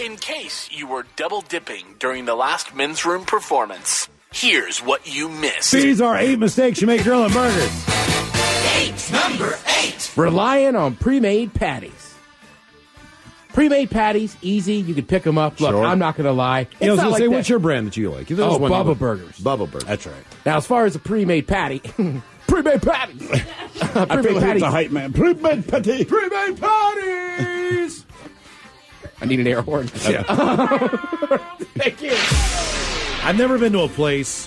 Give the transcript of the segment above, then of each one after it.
In case you were double dipping during the last men's room performance, here's what you missed. These are 8 mistakes you make grilling burgers. Number 8. Relying on pre-made patties. Pre-made patties, easy. You can pick them up. Look, Sure. I'm not going to lie. I was not going to like say, that. what's your brand that you like? Bubba Burgers. Bubba Burgers. That's right. Now, as far as a pre-made patty, pre-made patties. I feel like it's a hype man. Pre-made patty. Pre-made patties. I need an air horn. Yeah. Thank you. I've never been to a place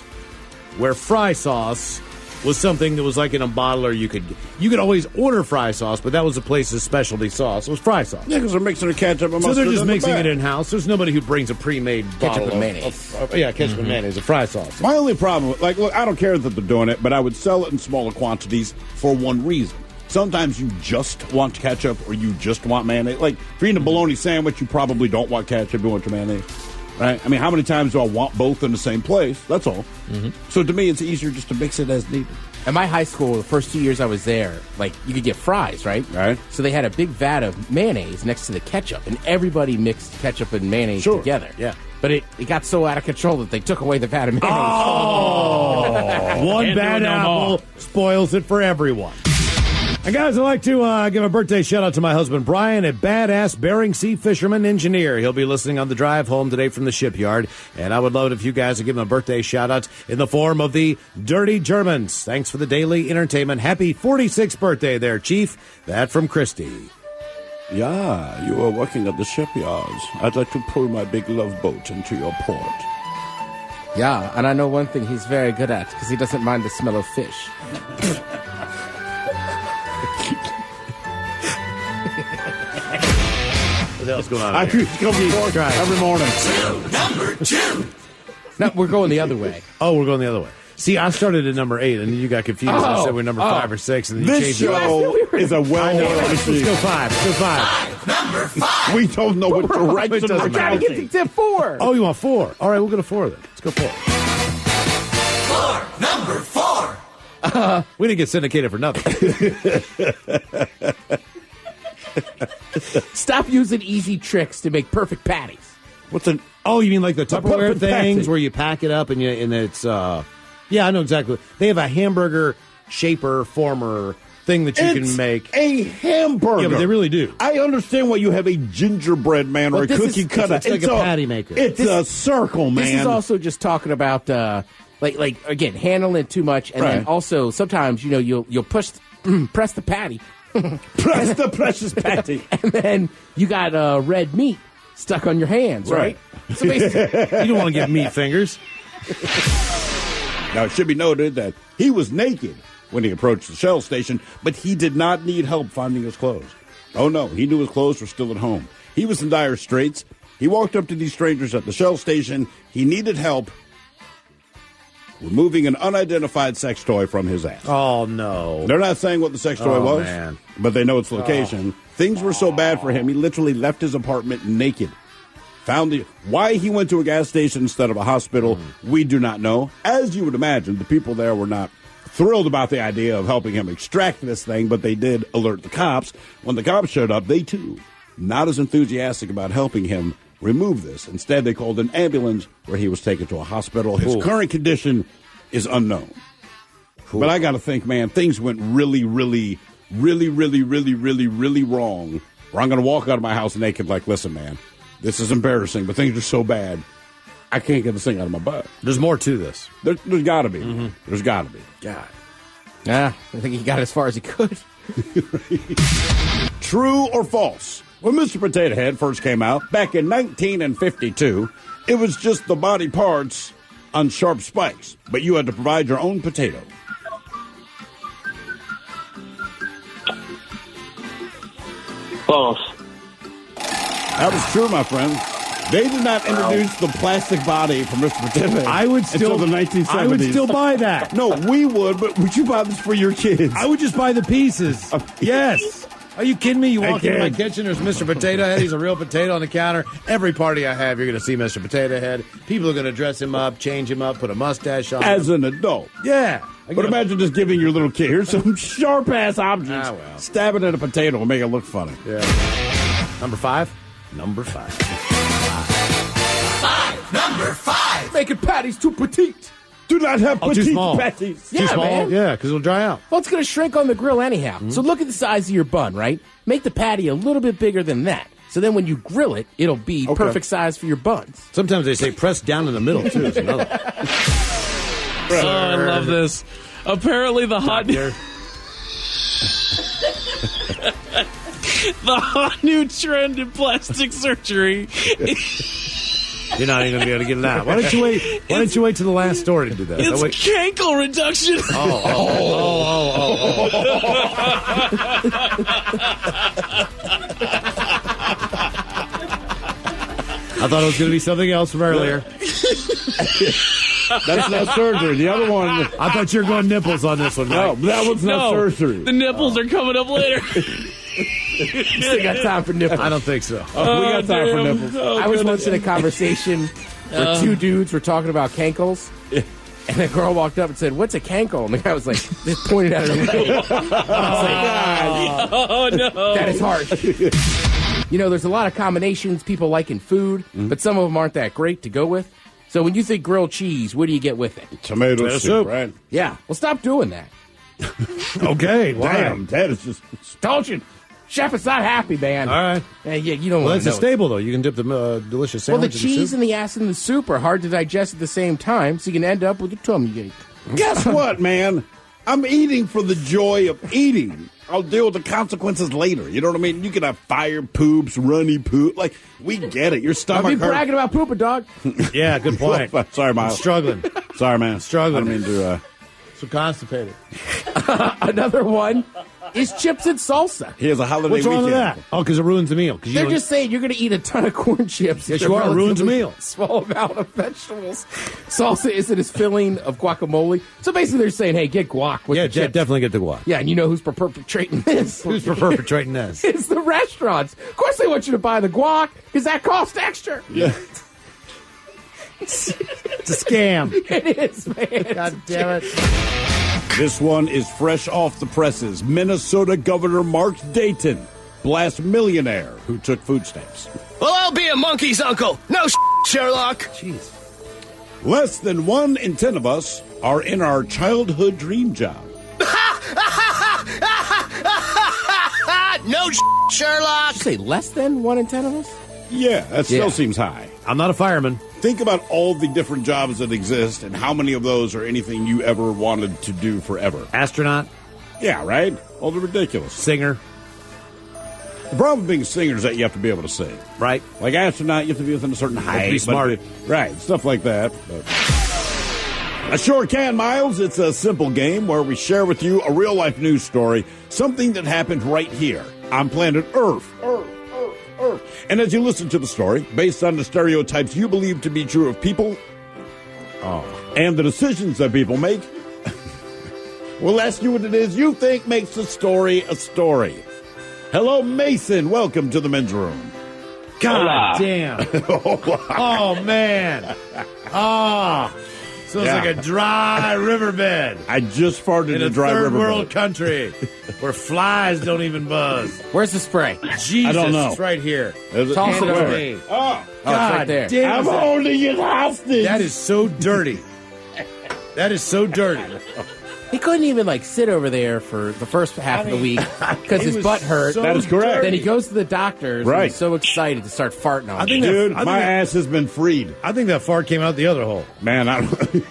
where fry sauce was something that was like in a bottle, or you could always order fry sauce, but that was the place's specialty sauce. It was fry sauce. Yeah, because they're mixing the ketchup and So mustard. they're just in the mixing bag. it in-house. There's nobody who brings a pre-made bottle and of mayonnaise. ketchup and mayonnaise, a fry sauce. My only problem, look, I don't care that they're doing it, but I would sell it in smaller quantities for one reason. Sometimes you just want ketchup or you just want mayonnaise. Like, if you're eating a bologna sandwich, you probably don't want ketchup, you want your mayonnaise. Right? I mean, how many times do I want both in the same place? That's all. So to me, it's easier just to mix it as needed. At my high school, the first 2 years I was there, like, you could get fries, right? Right. So they had a big vat of mayonnaise next to the ketchup, and everybody mixed ketchup and mayonnaise together. Yeah. But it got so out of control that they took away the vat of mayonnaise. Oh, one Can't bad do it no apple more. spoils it for everyone. And guys, I'd like to give a birthday shout-out to my husband, Brian, a badass Bering Sea fisherman engineer. He'll be listening on the drive home today from the shipyard, and I would love it if you guys would give him a birthday shout-out in the form of the Dirty Germans. Thanks for the daily entertainment. Happy 46th birthday there, Chief. That from Christy. Yeah, you are working at the shipyards. I'd like to pull my big love boat into your port. Yeah, and I know one thing he's very good at, because he doesn't mind the smell of fish. What the hell's going on I here? come to work every morning. Number 2. No, we're going the other way. Oh, we're going the other way. See, I started at number 8, and then you got confused. And I said we're number 5 or 6, and then you This changed it. show is a well-oiled Let's machine. go 5. Let's go 5. Number 5. We don't know what direction It doesn't we're matter. Gotta get to 4. Oh, you want 4? All right, we'll go to 4 then. Let's go 4. Number 4. We didn't get syndicated for nothing. Stop using easy tricks to make perfect patties. What's an... Oh, you mean like the Tupperware perfect things patty. where you pack it up and it's yeah, I know exactly. They have a hamburger shaper former thing that you It's can make. a hamburger. Yeah, but they really do. I understand why you have a gingerbread man or Well, a this cookie is- cutter. it's like a patty maker. It's a circle, man. This is also just talking about like again, handling it too much, and then Right. also sometimes you'll press the patty, Press the precious patty. and then you got red meat stuck on your hands, right? So basically, You don't want to get meat fingers. Now, it should be noted that he was naked when he approached the Shell station, but he did not need help finding his clothes. Oh, no, he knew his clothes were still at home. He was in dire straits. He walked up to these strangers at the Shell station. He needed help removing an unidentified sex toy from his ass. Oh no. They're not saying what the sex toy was, man. but they know its location. Things were so bad for him, he literally left his apartment naked. Why he went to a gas station instead of a hospital, we do not know. As you would imagine, the people there were not thrilled about the idea of helping him extract this thing, but they did alert the cops. When the cops showed up, they too, not as enthusiastic about helping him remove this. Instead, they called an ambulance where he was taken to a hospital. His current condition is unknown. But I got to think, man, things went really, really, really, really, really, really, really wrong. Where I'm going to walk out of my house naked like, listen, man, this is embarrassing, but things are so bad, I can't get this thing out of my butt. There's more to this. There's got to be. There's got to be. God, I think he got as far as he could. True or false? When Mr. Potato Head first came out back in 1952, it was just the body parts on sharp spikes, but you had to provide your own potato. False. That was true, my friend. They did not introduce the plastic body for Mr. Potato Head I would still until the 1970s. I would still buy that. No, we would, but would you buy this for your kids? I would just buy the pieces. Yes. Are you kidding me? You walk into my kid. kitchen, there's Mr. Potato Head. He's a real potato on the counter. Every party I have, you're going to see Mr. Potato Head. People are going to dress him up, change him up, put a mustache on As him. an adult. Yeah. But imagine just giving your little kid, here's some sharp-ass objects, Ah, well. stab it at a potato and make it look funny. Yeah. Number 5? Number 5. Number 5. Making patties too petite. Do not have too petite small. patties. Too small? man. Yeah, because it'll dry out. Well, it's going to shrink on the grill anyhow. So look at the size of your bun, right? Make the patty a little bit bigger than that. So then when you grill it, it'll be perfect size for your buns. Sometimes they say press down in the middle, too. It's another. Oh, I love this. Apparently the hot new trend in plastic surgery. You're not even going to be able to get it out. Why don't you wait? Why don't you wait to the last story to do that? It's Wait. cankle reduction. I thought it was going to be something else from earlier. That's not surgery. The other one. I thought you were going nipples on this one, No, Mike. that one's not surgery. The nipples are coming up later. You still got time for nipples. I don't think so. We got time for nipples. I was once in a conversation where two dudes were talking about cankles. And a girl walked up and said, "What's a cankle?" And the guy was like, just pointed at her leg. I was like, Oh, no. that is harsh. You know, there's a lot of combinations people like in food, but some of them aren't that great to go with. So when you think grilled cheese, what do you get with it? Tomato Tomato soup, soup. right? Yeah. Well, stop doing that. Okay, Damn, that is just. Told you. Chef is not happy, man. All right. Yeah, you don't Well, want it's to a know. staple, though. You can dip the delicious Well, the sandwich in cheese soup. and the acid in the soup are hard to digest at the same time, so you can end up with a tummy ache. Guess what, man? I'm eating for the joy of eating. I'll deal with the consequences later. You know what I mean? You can have fire poops, runny poop. Like, we get it. Your I'll stomach be hurts. bragging about pooping, dog. Yeah, good point. Sorry, Miles. I'm struggling. Sorry, man. Struggling. I don't mean to. So constipated. Another one is chips and salsa. He has a holiday What's wrong with weekend. that? Oh, because it ruins the meal. 'Cause you They're don't- just saying you're going to eat a ton of corn chips. Yes, with you a are. It ruins the relatively meal. Small amount of vegetables. Salsa isn't as filling of guacamole. So basically, they're saying, hey, get guac with Yeah, the chips. definitely get the guac. Yeah, and you know who's perpetrating this? Who's perpetrating this? It's the restaurants. Of course, they want you to buy the guac because that costs extra. Yeah. It's a scam. It is, man. God damn it. This one is fresh off the presses. Minnesota Governor Mark Dayton blasts millionaire who took food stamps. Well, I'll be a monkey's uncle. No Sherlock. Jeez. Less than 1 in 10 of us are in our childhood dream job. No Sherlock. Did you say less than 1 in 10 of us? Yeah, that still Yeah. seems high. I'm not a fireman. Think about all the different jobs that exist and how many of those are anything you ever wanted to do forever. Astronaut, Yeah, right? All the ridiculous. singer, The problem with being a singer is that you have to be able to sing. right? Like astronaut, you have to be within a certain height. be but- smart. Right, stuff like that. But. I sure can, Miles. It's a simple game where we share with you a real-life news story, something that happened right here on planet Earth. Earth. And as you listen to the story, based on the stereotypes you believe to be true of people and the decisions that people make, we'll ask you what it is you think makes a story a story. Hello, Mason. Welcome to the men's room. God damn. Oh, man. Oh. So it's Yeah. like a dry riverbed I just farted in a a dry third river. world country where flies don't even buzz. Where's the spray? Jesus, I don't know. it's right here. Toss it Hand over. to me. Oh, Oh, it's God right there. damn I'm is that- holding it hostage. That is so dirty. That is so dirty. He couldn't even sit over there for the first half of the week because his was butt hurt. so That is correct. dirty. Then he goes to the doctors and Right. he's so excited to start farting on I it. think Dude, I think my that- ass has been freed. I think that fart came out the other hole. Man, I don't.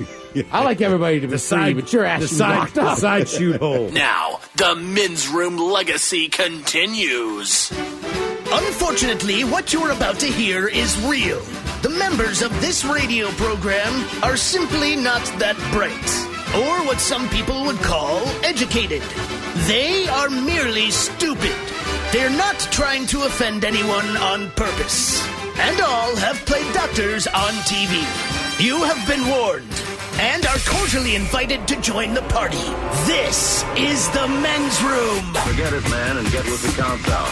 I like everybody to be free, but your ass the should be side, locked the up. side shoot hole. Now, the men's room legacy continues. Unfortunately, what you're about to hear is real. The members of this radio program are simply not that bright, or what some people would call educated. They are merely stupid. They're not trying to offend anyone on purpose. And all have played doctors on TV. You have been warned and are cordially invited to join the party. This is the men's room. Forget it, man, and get with the countdown.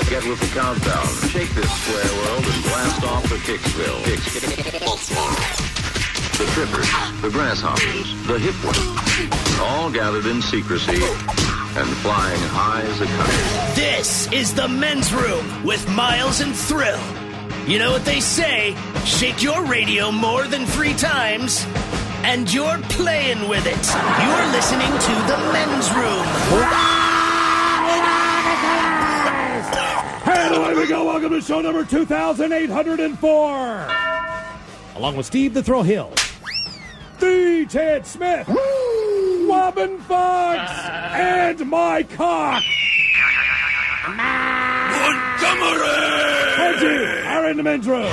Get with the countdown. Shake this square world and blast off for Kicksville. The trippers, the grasshoppers, the hip ones, all gathered in secrecy and flying high as a kite. This is the men's room with Miles and Thrill. You know what they say, shake your radio more than 3 times, and you're playing with it. You're listening to The Men's Room. And away we go. Welcome to show number 2,804. Along with Steve the Thrill Hill, the Ted Smith, Robin Fox, and my cock. Montgomery! Are in the men's room. On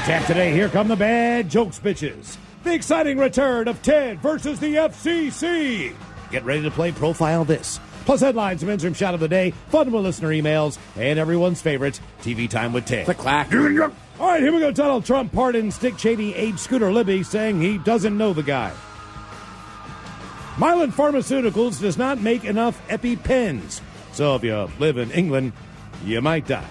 tap today, here come the bad jokes bitches. The exciting return of Ted versus the FCC. Get ready to play Profile This. Plus headlines, men's room shot of the day, fun with listener emails, and everyone's favorite, TV Time with Ted. Clack. All right, here we go. Donald Trump pardons Dick Cheney aide Scooter Libby, saying he doesn't know the guy. Mylan Pharmaceuticals does not make enough EpiPens, so if you live in England, you might die.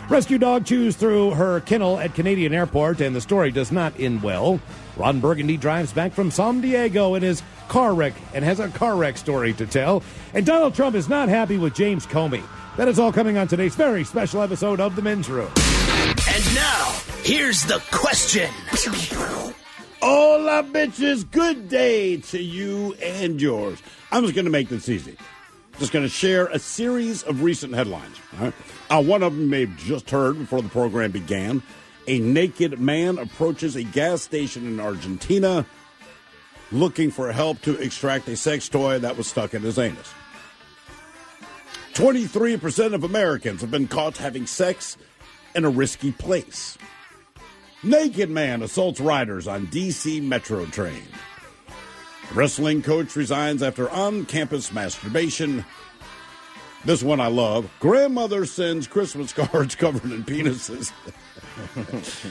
Rescue dog chews through her kennel at Canadian Airport, and the story does not end well. Ron Burgundy drives back from San Diego in his car wreck and has a car wreck story to tell. And Donald Trump is not happy with James Comey. That is all coming on today's very special episode of The Men's Room. And now, here's the question. Hola, bitches. Good day to you and yours. I'm just going to make this easy. Just going to share a series of recent headlines. All right? One of them you may have just heard before the program began. A naked man approaches a gas station in Argentina looking for help to extract a sex toy that was stuck in his anus. 23% of Americans have been caught having sex in a risky place. Naked man assaults riders on D.C. Metro train. Wrestling coach resigns after on-campus masturbation. This one I love. Grandmother sends Christmas cards covered in penises.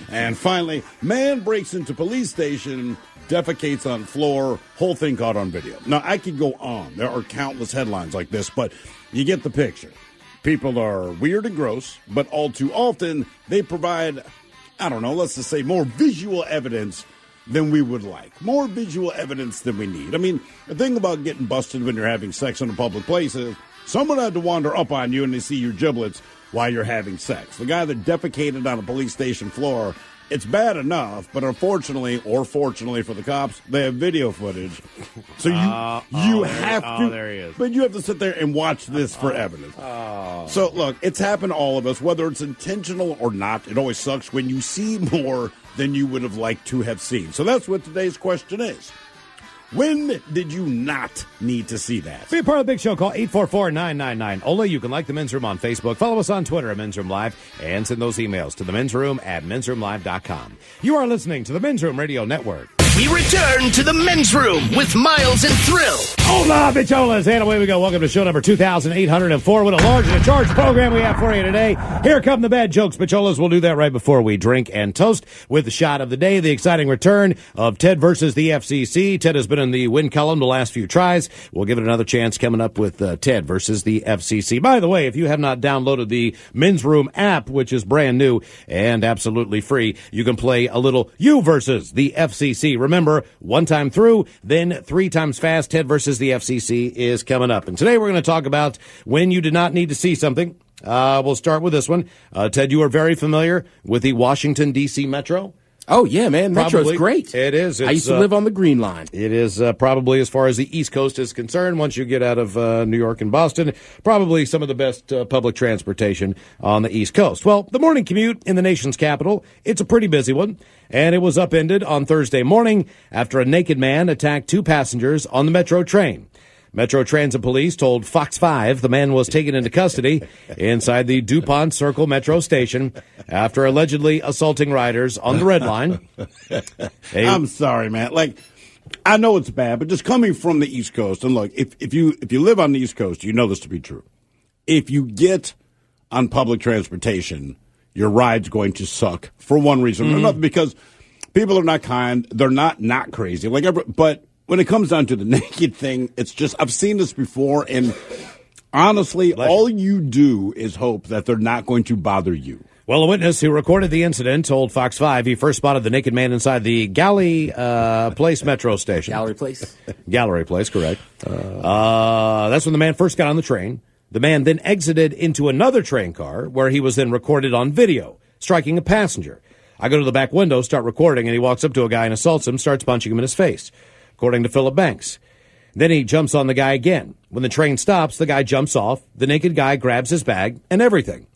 And finally, man breaks into police station, defecates on floor, whole thing caught on video. Now, I could go on. There are countless headlines like this, but you get the picture. People are weird and gross, but all too often they provide, I don't know, let's just say more visual evidence than we would like. More visual evidence than we need. I mean, the thing about getting busted when you're having sex in a public place is someone had to wander up on you and they see your giblets while you're having sex. The guy that defecated on a police station floor, it's bad enough, but unfortunately, or fortunately for the cops, they have video footage. So you have to. There he is. But you have to sit there and watch this for evidence. So look, it's happened to all of us, whether it's intentional or not. It always sucks when you see more than you would have liked to have seen. So that's what today's question is. When did you not need to see that? Be a part of the big show. Call 844-999-OLA. You can like The Men's Room on Facebook. Follow us on Twitter at Men's Room Live. And send those emails to themensroom@mensroomlive.com. You are listening to the Men's Room Radio Network. We return to The Men's Room with Miles and Thrill. Hola, bicholas. And away we go. Welcome to show number 2,804. What a large and a charged program we have for you today. Here come the bad jokes, bicholas. We'll do that right before we drink and toast with the shot of the day. The exciting return of Ted versus the FCC. Ted has been in the win column the last few tries. We'll give it another chance coming up with Ted versus the FCC. By the way, if you have not downloaded the Men's Room app, which is brand new and absolutely free, you can play a little you versus the FCC. Remember, one time through, then 3 times fast. Ted versus the FCC is coming up. And today we're going to talk about when you did not need to see something. We'll start with this one. Ted, you are very familiar with the Washington, D.C. Metro. Oh, yeah, man. Metro's great. It is. I used to live on the Green Line. It is probably, as far as the East Coast is concerned, once you get out of New York and Boston, probably some of the best public transportation on the East Coast. Well, the morning commute in the nation's capital, it's a pretty busy one, and it was upended on Thursday morning after a naked man attacked 2 passengers on the Metro train. Metro Transit Police told Fox 5 the man was taken into custody inside the DuPont Circle Metro station after allegedly assaulting riders on the Red Line. I'm sorry, man. Like, I know it's bad, but just coming from the East Coast, and look, if you live on the East Coast, you know this to be true. If you get on public transportation, your ride's going to suck for one reason or another, because people are not kind, they're not crazy, but when it comes down to the naked thing, it's just, I've seen this before, and honestly, all you do is hope that they're not going to bother you. Well, a witness who recorded the incident told Fox 5 he first spotted the naked man inside the Gallery Place Metro station. Gallery Place? Gallery Place, correct. That's when the man first got on the train. The man then exited into another train car where he was then recorded on video, striking a passenger. I go to the back window, start recording, and he walks up to a guy and assaults him, starts punching him in his face, according to Philip Banks. Then he jumps on the guy again. When the train stops, the guy jumps off. The naked guy grabs his bag and everything.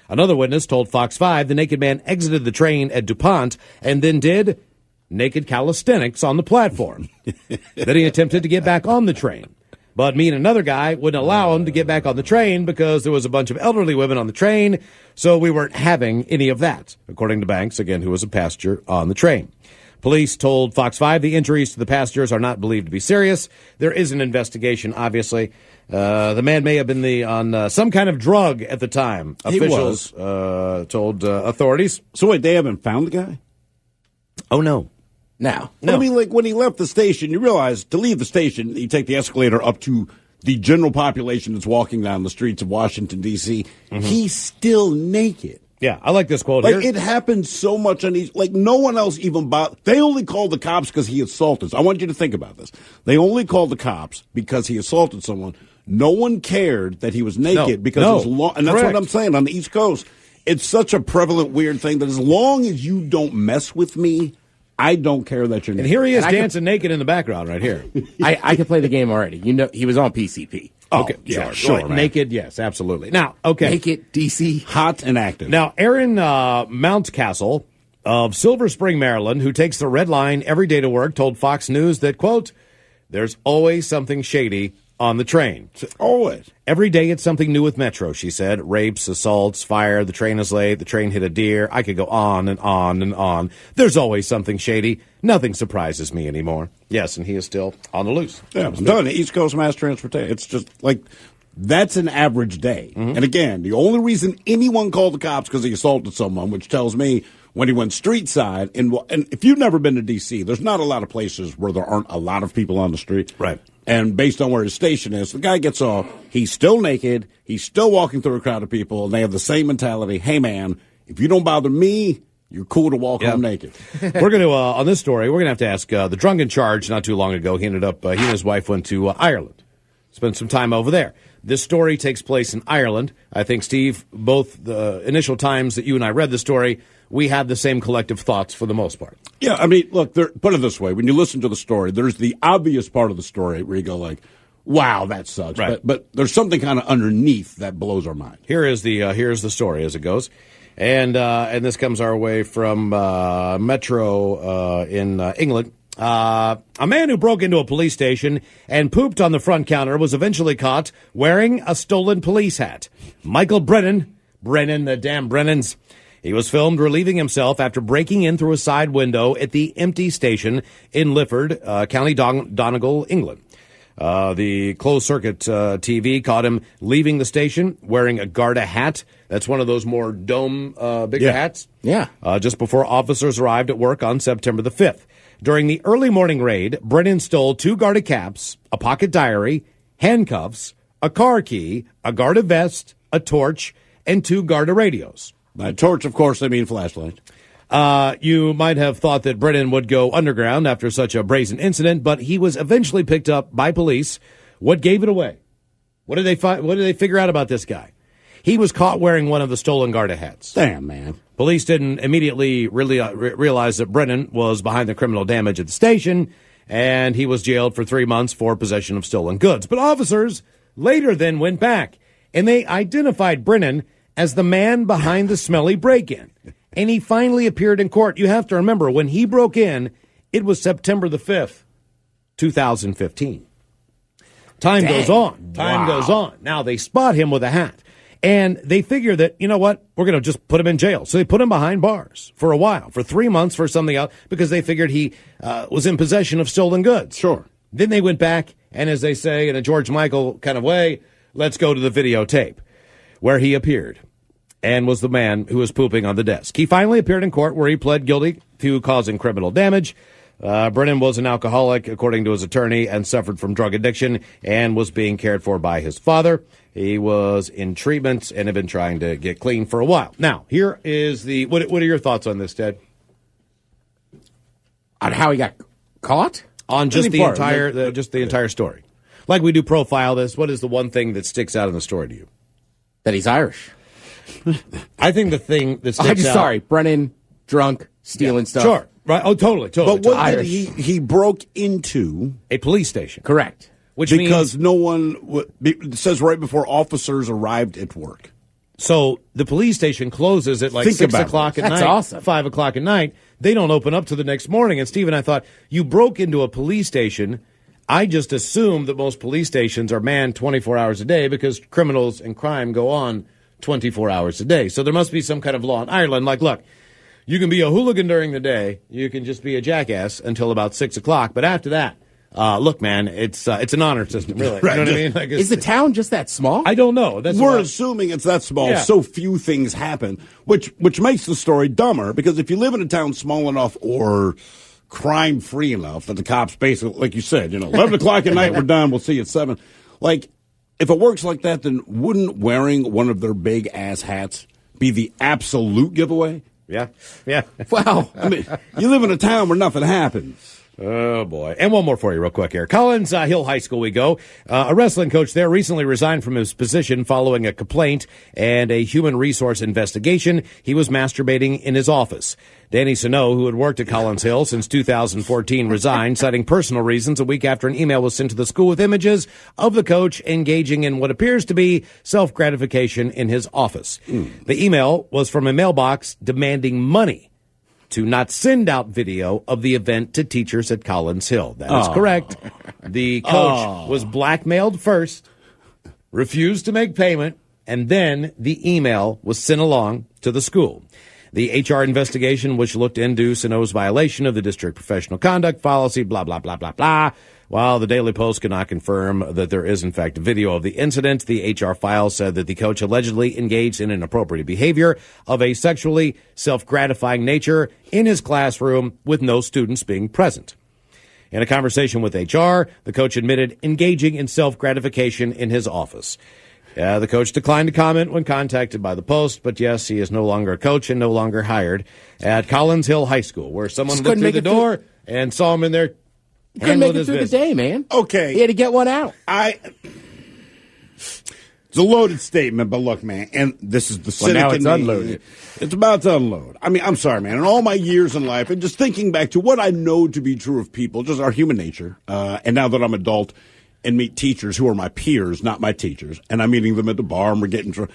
Another witness told Fox 5 the naked man exited the train at DuPont and then did naked calisthenics on the platform. Then he attempted to get back on the train. But me and another guy wouldn't allow him to get back on the train because there was a bunch of elderly women on the train, so we weren't having any of that, according to Banks, again, who was a passenger on the train. Police told Fox 5 the injuries to the passengers are not believed to be serious. There is an investigation, obviously. The man may have been on some kind of drug at the time, officials told authorities. So wait, they haven't found the guy? Oh, no. Now, No. I mean, like, when he left the station, you realize to leave the station, you take the escalator up to the general population that's walking down the streets of Washington, D.C. He's still naked. Yeah, I like this quote Like, here. it happens so much on these. Like, no one else even They only called the cops because he assaulted. I want you to think about this. They only called the cops because he assaulted someone. No one cared that he was naked because it was long. And that's Correct. what I'm saying. On the East Coast, it's such a prevalent, weird thing that as long as you don't mess with me, I don't care that you're naked. And here he is dancing naked in the background right here. I can play the game already. You know, he was on PCP. Okay, sure, man. Naked, yes, absolutely. Now, okay. Naked, DC. Hot and active. Now, Aaron Mountcastle of Silver Spring, Maryland, who takes the red line every day to work, told Fox News that, quote, there's always something shady on the train. Always. Every day it's something new with Metro, she said. Rapes, assaults, fire, the train is late, the train hit a deer. I could go on and on and on. There's always something shady. Nothing surprises me anymore. Yes, and he is still on the loose. Yeah, I'm done. East Coast mass transportation. It's just like, that's an average day. And again, the only reason anyone called the cops because he assaulted someone, which tells me when he went street side, and if you've never been to D.C., there's not a lot of places where there aren't a lot of people on the street. Right. And based on where his station is, the guy gets off. He's still naked. He's still walking through a crowd of people, and they have the same mentality. Hey, man, if you don't bother me, you're cool to walk home naked. We're going to, on this story, we're going to have to ask the drunken charge not too long ago. He ended up, he and his wife went to Ireland, spent some time over there. This story takes place in Ireland. I think, Steve, both the initial times that you and I read the story, we had the same collective thoughts for the most part. Yeah, I mean, look, put it this way. When you listen to the story, there's the obvious part of the story where you go like, wow, that sucks. Right. But there's something kind of underneath that blows our mind. Here's the story as it goes. And this comes our way from Metro in England. A man who broke into a police station and pooped on the front counter was eventually caught wearing a stolen police hat. Michael Brennan, the damn Brennans. He was filmed relieving himself after breaking in through a side window at the empty station in Lifford, County Donegal, England. The closed-circuit TV caught him leaving the station wearing a Garda hat. That's one of those more bigger hats. Yeah. Just before officers arrived at work on September the 5th. During the early morning raid, Brennan stole 2 Garda caps, a pocket diary, handcuffs, a car key, a Garda vest, a torch, and 2 Garda radios. By torch, of course, I mean flashlight. You might have thought that Brennan would go underground after such a brazen incident, but he was eventually picked up by police. What gave it away? What did they figure out about this guy? He was caught wearing one of the stolen Garda hats. Damn, man. Police didn't immediately really realize that Brennan was behind the criminal damage at the station, and he was jailed for 3 months for possession of stolen goods. But officers later then went back, and they identified Brennan as the man behind the smelly break-in. And he finally appeared in court. You have to remember, when he broke in, it was September the 5th, 2015. Time goes on. Time goes on. Now, they spot him with a hat. And they figure that, you know what, we're going to just put him in jail. So they put him behind bars for a while, for 3 months for something else, because they figured he was in possession of stolen goods. Sure. Then they went back, and as they say in a George Michael kind of way, let's go to the videotape, where he appeared and was the man who was pooping on the desk. He finally appeared in court where he pled guilty to causing criminal damage. Brennan was an alcoholic, according to his attorney, and suffered from drug addiction and was being cared for by his father. He was in treatment and had been trying to get clean for a while. Now, here is what are your thoughts on this, Ted? On how he got caught? On just the entire story. like we do profile this, what is the one thing that sticks out in the story to you? That he's Irish. I think the thing that sticks out... Sorry, Brennan, drunk, stealing stuff. Sure. Right. Oh, totally. But what did Irish. he broke into A police station. Correct. Which because means, no one, it says right before officers arrived at work. so the police station closes at like Think 6 about o'clock this. at That's night, awesome. 5 o'clock at night. They don't open up to the next morning. And Steve and I thought, you broke into a police station. I just assumed that most police stations are manned 24 hours a day because criminals and crime go on 24 hours a day. So there must be some kind of law in Ireland. Like, look, you can be a hooligan during the day. You can just be a jackass until about 6 o'clock. But after that, look, man, it's an honor system, really. Right. You know what I mean? Like, Is the town just that small? I don't know. That's We're what assuming it's that small. Yeah. So few things happen, which makes the story dumber. Because if you live in a town small enough or crime-free enough that the cops basically, like you said, 11 o'clock at night, we're done. We'll see you at 7. Like, if it works like that, then wouldn't wearing one of their big-ass hats be the absolute giveaway? Yeah. Yeah. Wow. I mean, you live in a town where nothing happens. Oh, boy. And one more for you real quick here. Collins Hill High School we go. A wrestling coach there recently resigned from his position following a complaint and a human resource investigation. He was masturbating in his office. Danny Sano, who had worked at Collins Hill since 2014, resigned, citing personal reasons a week after an email was sent to the school with images of the coach engaging in what appears to be self-gratification in his office. The email was from a mailbox demanding money to not send out video of the event to teachers at Collins Hill. That is correct. The coach was blackmailed first, refused to make payment, and then the email was sent along to the school. The HR investigation, which looked into Sano's violation of the district professional conduct policy, blah, blah, blah, blah, blah. While the Daily Post could not confirm that there is, in fact, a video of the incident, the HR file said that the coach allegedly engaged in inappropriate behavior of a sexually self-gratifying nature in his classroom with no students being present. In a conversation with HR, the coach admitted engaging in self-gratification in his office. The coach declined to comment when contacted by the Post, but yes, he is no longer a coach and no longer hired at Collins Hill High School, where someone looked through the door and saw him in there. Couldn't make it through the day, man. Okay. He had to get one out. It's a loaded statement, but look, man, and this is the cynic now in it's me. unloaded. It's about to unload. I mean, I'm sorry, man. In all my years in life, and just thinking back to what I know to be true of people, just our human nature, and now that I'm adult and meet teachers who are my peers, not my teachers, and I'm meeting them at the bar and we're getting drunk,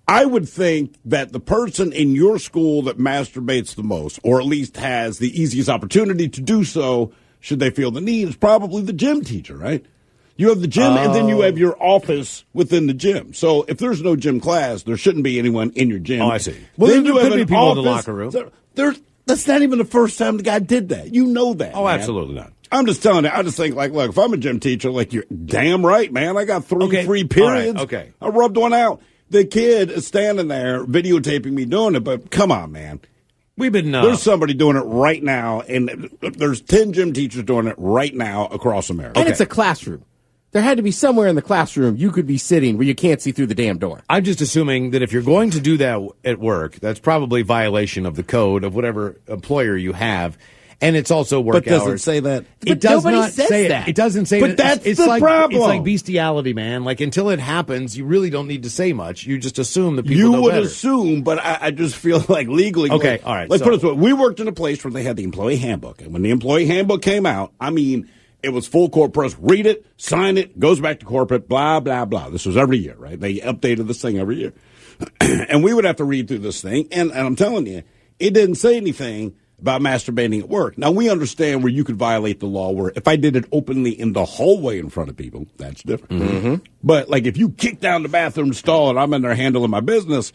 I would think that the person in your school that masturbates the most, or at least has the easiest opportunity to do so, should they feel the need, is probably the gym teacher, right? You have the gym, and then you have your office within the gym. So if there's no gym class, there shouldn't be anyone in your gym. Oh, I see. Well, then there you could have be an people in the office. locker room. That's not even the first time the guy did that. You know that. Oh, man. absolutely not. I'm just telling you. I just think, like, look, if I'm a gym teacher, like, you're damn right, man. I got three free periods. All right, okay. I rubbed one out. The kid is standing there videotaping me doing it, but come on, man. We've been There's somebody doing it right now, and there's 10 gym teachers doing it right now across America. And it's a classroom. There had to be somewhere in the classroom you could be sitting where you can't see through the damn door. I'm just assuming that if you're going to do that at work, that's probably violation of the code of whatever employer you have. And it's also work But does hours. it say that? It But does nobody not says say that. it. It doesn't say But that. that's the like, problem. It's like bestiality, man. Like, until it happens, you really don't need to say much. You just assume that people You know would better. assume, but I just feel like legally. Okay, like, all right, Let's so- put it this way. We worked in a place where they had the employee handbook. And when the employee handbook came out, I mean, it was full court press. Read it, sign it, goes back to corporate, blah, blah, blah. This was every year, right? They updated this thing every year. And we would have to read through this thing. And I'm telling you, it didn't say anything about masturbating at work. Now, we understand where you could violate the law, where if I did it openly in the hallway in front of people, that's different. Mm-hmm. But, like, if you kick down the bathroom stall and I'm in there handling my business,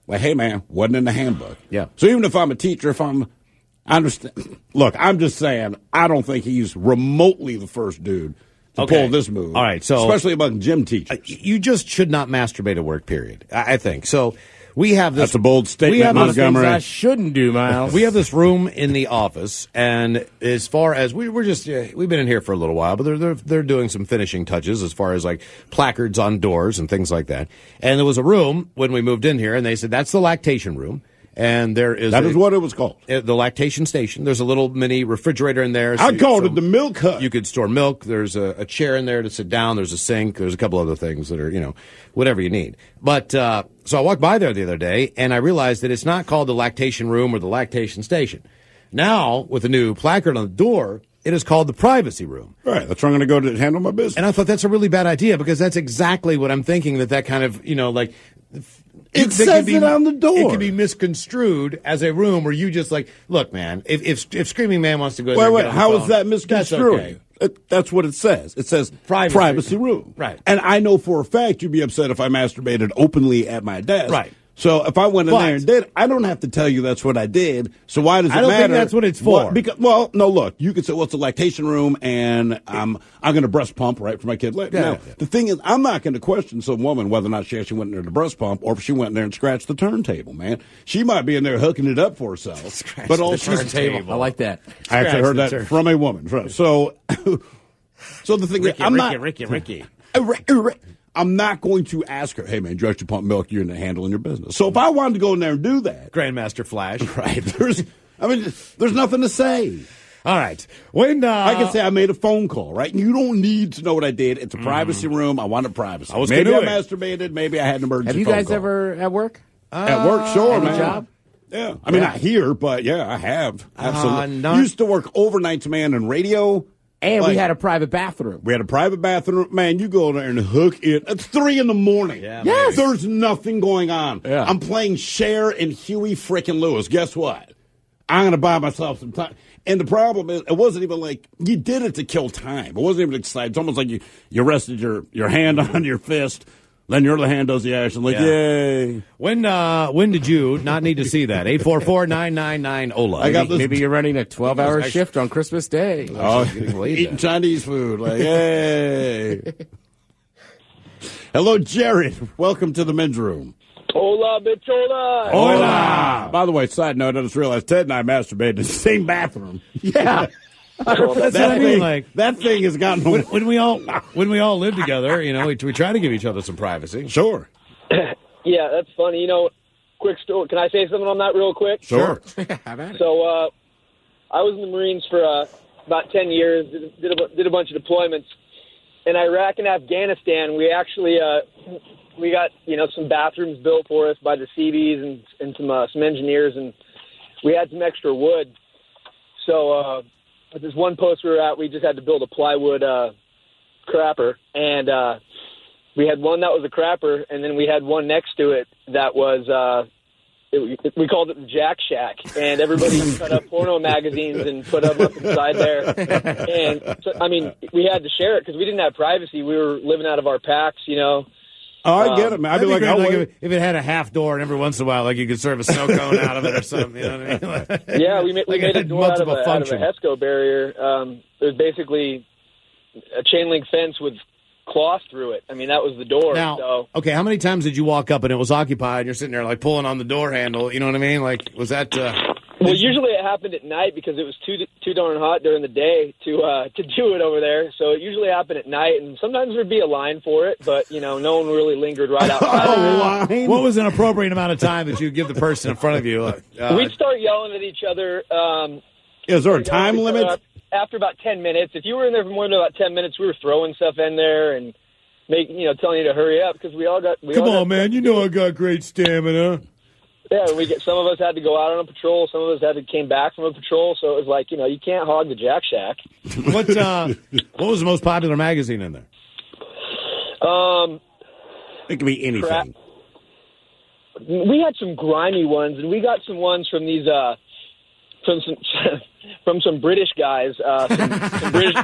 like, hey, man, wasn't in the handbook. Yeah. So even if I'm a teacher, I understand. Look, I'm just saying, I don't think he's remotely the first dude to Okay. pull this move. All right, so- especially among gym teachers. You just should not masturbate at work, period. I think. So we have this. That's a bold statement, we have this- Montgomery. I shouldn't do, Miles. We have this room in the office, and as far as we're just we've been in here for a little while, but they're doing some finishing touches as far as like placards on doors and things like that. And there was a room when we moved in here, and they said that's the lactation room, and there is That is what it was called. The lactation station. There's a little mini refrigerator in there. I called it the milk hut. You could store milk. There's a chair in there to sit down. There's a sink. There's a couple other things that are, whatever you need. But so I walked by there the other day, and I realized that it's not called the lactation room or the lactation station. Now, with the new placard on the door, it is called the privacy room. Right, that's where I'm going to go to handle my business. And I thought that's a really bad idea because that's exactly what I'm thinking, that kind of, It says it on the door. It can be misconstrued as a room where you just look, man, if Screaming Man wants to go in there Wait, and get on how the is phone, that misconstrued? That's okay. That's what it says. It says privacy room. Right. And I know for a fact you'd be upset if I masturbated openly at my desk. Right. So if I went in there and did, I don't have to tell you that's what I did. So why does it matter? I don't think that's what it's for. No, look, you could say, well, it's a lactation room, and I'm going to breast pump right for my kid later. Now, the thing is, I'm not going to question some woman whether or not she actually went in there to breast pump or if she went in there and scratched the turntable, man. She might be in there hooking it up for herself. But also, I like that. I actually heard that from a woman. So the thing is, I'm not Ricky. I'm not going to ask her, hey, man, do you actually pump milk? You're in the handling your business. So if I wanted to go in there and do that. Grandmaster Flash. Right. There's nothing to say. All right. When I can say I made a phone call, right? And you don't need to know what I did. It's a privacy room. I wanted privacy. Maybe I masturbated. Maybe I had an emergency Have you phone guys call. ever at work? At work, sure, man. Job? Yeah. I mean, not here, but yeah, I have. Absolutely. Used to work overnights, man, in radio. And we had a private bathroom. We had a private bathroom. Man, you go there and hook it. It's 3 a.m. Yeah, yes. There's nothing going on. Yeah. I'm playing Cher and Huey frickin' Lewis. Guess what? I'm going to buy myself some time. And the problem is, it wasn't even like you did it to kill time. It wasn't even exciting. It's almost like you rested your hand on your fist. Then your other hand does the action. Yay. When did you not need to see that? 844-999-OLA. Maybe you're running a 12-hour shift on Christmas Day. Eating Chinese food. Yay. Hello, Jared. Welcome to the men's room. Hola, bichola. Hola. By the way, side note, I just realized Ted and I masturbated in the same bathroom. Yeah. That's what I mean. That thing has gotten when we all live together, we try to give each other some privacy. Sure. Yeah, that's funny. Quick story. Can I say something on that real quick? Sure. So I was in the Marines for about 10 years, did a bunch of deployments. In Iraq and Afghanistan, we actually we got some bathrooms built for us by the Seabees and some engineers, and we had some extra wood. So at this one post we were at, we just had to build a plywood crapper, and we had one that was a crapper, and then we had one next to it that was we called it the Jack Shack, and everybody cut up porno magazines and put them up inside there. And so, we had to share it because we didn't have privacy. We were living out of our packs, Oh, I get it, man. I'd be like, if it had a half door, and every once in a while, you could serve a snow cone out of it or something. You know what I mean? Yeah, we made a door out of a HESCO barrier. It was basically a chain link fence with cloth through it. That was the door. Now, okay, how many times did you walk up and it was occupied and you're sitting there pulling on the door handle? You know what I mean? Was that... Well, usually it happened at night because it was too darn hot during the day to do it over there. So it usually happened at night, and sometimes there'd be a line for it, but no one really lingered right outside. What was an appropriate amount of time that you'd give the person in front of you? We'd start yelling at each other. Is there a time limit? After about 10 minutes, if you were in there for more than about 10 minutes, we were throwing stuff in there and telling you to hurry up because we all got. Come on, man! I got great stamina. Yeah, some of us had to go out on a patrol. Some of us came back from a patrol. So it was you can't hog the Jack Shack. What was the most popular magazine in there? It could be anything. We had some grimy ones, and we got some ones from these from some British guys. Some British.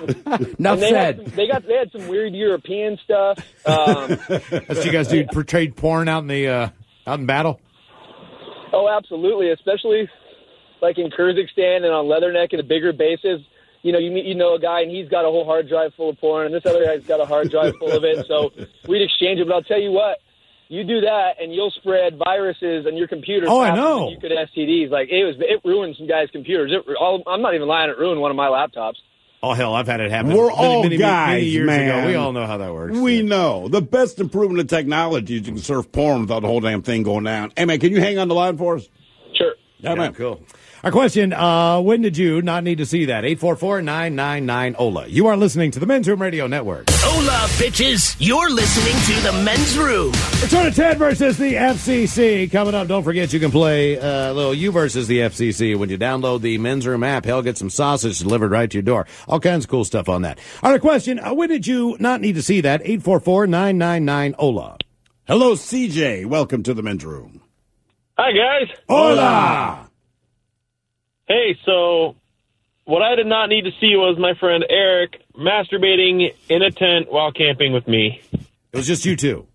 Enough said. They had some weird European stuff. That's you guys do portrayed porn out in battle. Oh, absolutely, especially in Kyrgyzstan and on Leatherneck and the bigger bases. You know a guy and he's got a whole hard drive full of porn, and this other guy's got a hard drive full of it. So we'd exchange it. But I'll tell you what, you do that and you'll spread viruses on your computer. Oh, I know. You could STDs. It ruined some guys' computers. I'm not even lying. It ruined one of my laptops. Oh, hell, I've had it happen. We're all many guys, years man. ago. We all know how that works. We know. The best improvement in technology is you can surf porn without the whole damn thing going down. Hey, man, can you hang on the line for us? Sure. Yeah, man. Cool. Our question, when did you not need to see that? 844-999-OLA. You are listening to the Men's Room Radio Network. Hola, bitches. You're listening to the Men's Room. Return of Ted versus the FCC. Coming up, don't forget you can play a little You versus the FCC when you download the Men's Room app. Hell, get some sausage delivered right to your door. All kinds of cool stuff on that. All right, question, when did you not need to see that? 844-999-OLA. Hello, CJ. Welcome to the Men's Room. Hi, guys. Hola! Hey, so what I did not need to see was my friend Eric masturbating in a tent while camping with me. It was just you two.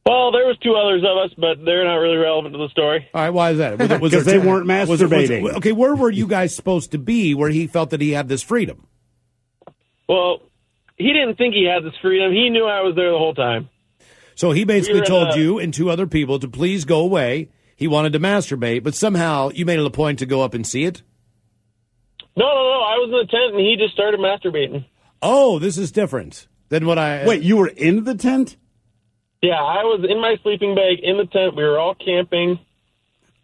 Well, there was two others of us, but they're not really relevant to the story. All right, why is that? Because they weren't masturbating. Okay, where were you guys supposed to be where he felt that he had this freedom? Well, he didn't think he had this freedom. He knew I was there the whole time. So he basically told you and two other people to please go away. He wanted to masturbate, but somehow you made it a point to go up and see it? No. I was in the tent, and he just started masturbating. Oh, this is different than what I... Wait, you were in the tent? Yeah, I was in my sleeping bag in the tent. We were all camping,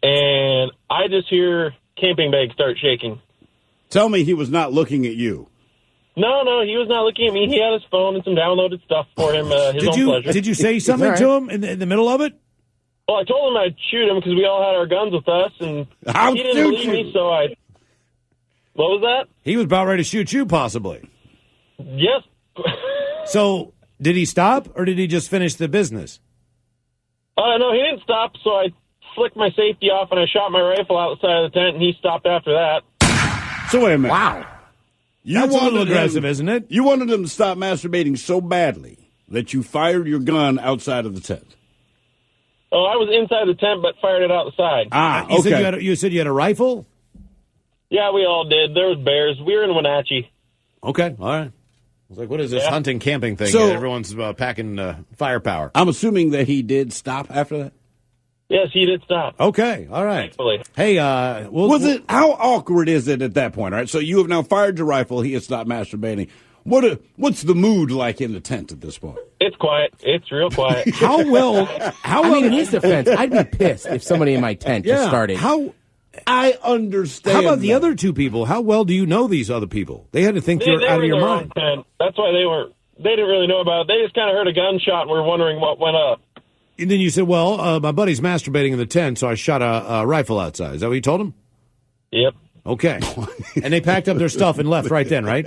and I just hear camping bag start shaking. Tell me he was not looking at you. No, he was not looking at me. He had his phone and some downloaded stuff for him, his own pleasure. Did you say something to him in the middle of it? Well, I told him I'd shoot him because we all had our guns with us, and he didn't believe me, so I... What was that? He was about ready to shoot you, possibly. Yes. So, did he stop, or did he just finish the business? No, he didn't stop, so I flicked my safety off, and I shot my rifle outside of the tent, and he stopped after that. So wait a minute. Wow. That's a little aggressive, isn't it? You wanted him to stop masturbating so badly that you fired your gun outside of the tent. Oh, I was inside the tent, but fired it outside. Okay. You said you had a rifle? Yeah, we all did. There was bears. We were in Wenatchee. Okay, all right. I was like, what is this hunting, camping thing? So- Everyone's packing firepower. I'm assuming that he did stop after that? Yes, he did stop. Okay, all right. Thankfully. Hey, How awkward is it at that point, all right? So you have now fired your rifle. He has stopped masturbating. What's the mood like in the tent at this point? It's quiet. It's real quiet. How well, in his defense, I'd be pissed if somebody in my tent just started. I understand. How about the that. other two people? How well do you know these other people? They had to think you're out of your mind. That's why they didn't really know about it. They just kind of heard a gunshot and were wondering what went up. And then you said, well, my buddy's masturbating in the tent, so I shot a rifle outside. Is that what you told him? Yep. Okay. And they packed up their stuff and left right then, right?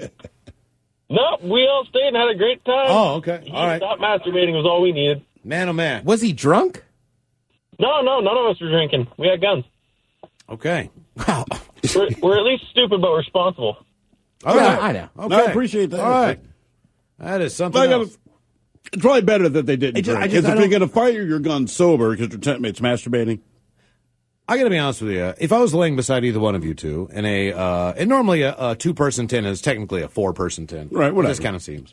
No, we all stayed and had a great time. Oh, okay. He All right. stopped masturbating was all we needed. Man, oh, man. Was he drunk? No, none of us were drinking. We had guns. Okay. Wow. We're at least stupid but responsible. All Yeah, right. I know. Okay. No, I appreciate that. All right. That is something But else. it's probably better that they didn't drink. I Because if don't- you're going to fire your gun sober because your tent mate's masturbating, I got to be honest with you. If I was laying beside either one of you two in and normally a two-person tent is technically a four-person tent. Right, whatever. This kind of seems.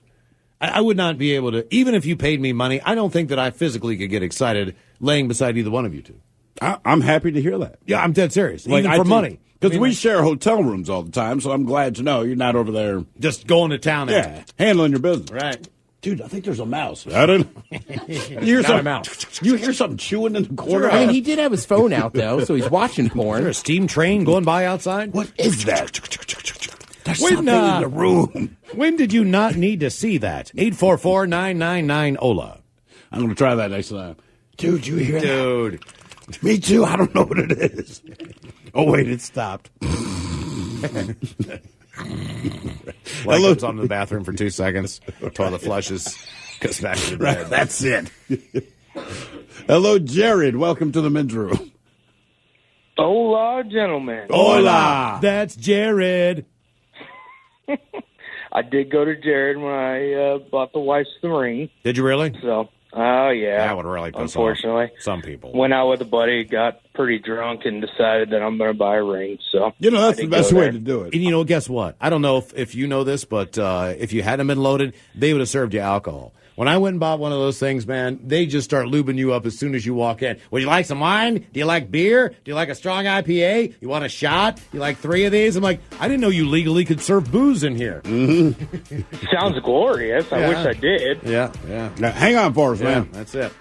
I would not be able to, even if you paid me money, I don't think that I physically could get excited laying beside either one of you two. I'm happy to hear that. Yeah, I'm dead serious. Even for money. Because we share hotel rooms all the time, so I'm glad to know you're not over there. Just going to town. Handling your business. Right. Dude, I think there's a mouse. I don't know. You hear something chewing in the corner? I mean, he did have his phone out, though, so he's watching Is there porn. a steam train going by outside? What is that? There's When, something in the room. When did you not need to see that? 844-999-OLA. I'm going to try that next time. Dude, you hear that? Dude. Me too. I don't know what it is. Oh, wait, it stopped. Like goes on to the bathroom for 2 seconds. Toilet flushes. Goes back to the bed. Right, that's it. Hello, Jared. Welcome to the men's room. Hola, gentlemen. Hola. That's Jared. I did go to Jared when I bought the wife's the ring. Did you really? So, oh, yeah. That would really piss unfortunately. off some people. Went out with a buddy, got pretty drunk, and decided that I'm going to buy a ring. So, that's I the did best go way there. to do it. And guess what? I don't know if you know this, but if you hadn't been loaded, they would have served you alcohol. When I went and bought one of those things, man, they just start lubing you up as soon as you walk in. Would you like some wine? Do you like beer? Do you like a strong IPA? You want a shot? You like 3 of these? I'm like, I didn't know you legally could serve booze in here. Sounds glorious. I wish I did. Yeah. Now, hang on for us, Yeah, man. that's it.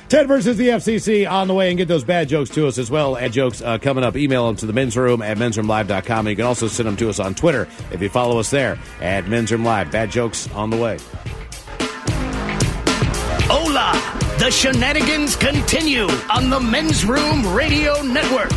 Ted versus the FCC on the way, and get those bad jokes to us as well. Ad jokes coming up. Email them to the men's room at mensroomlive.com. And you can also send them to us on Twitter if you follow us there at Men's Room Live. Bad jokes on the way. Hola! The shenanigans continue on the Men's Room Radio Network.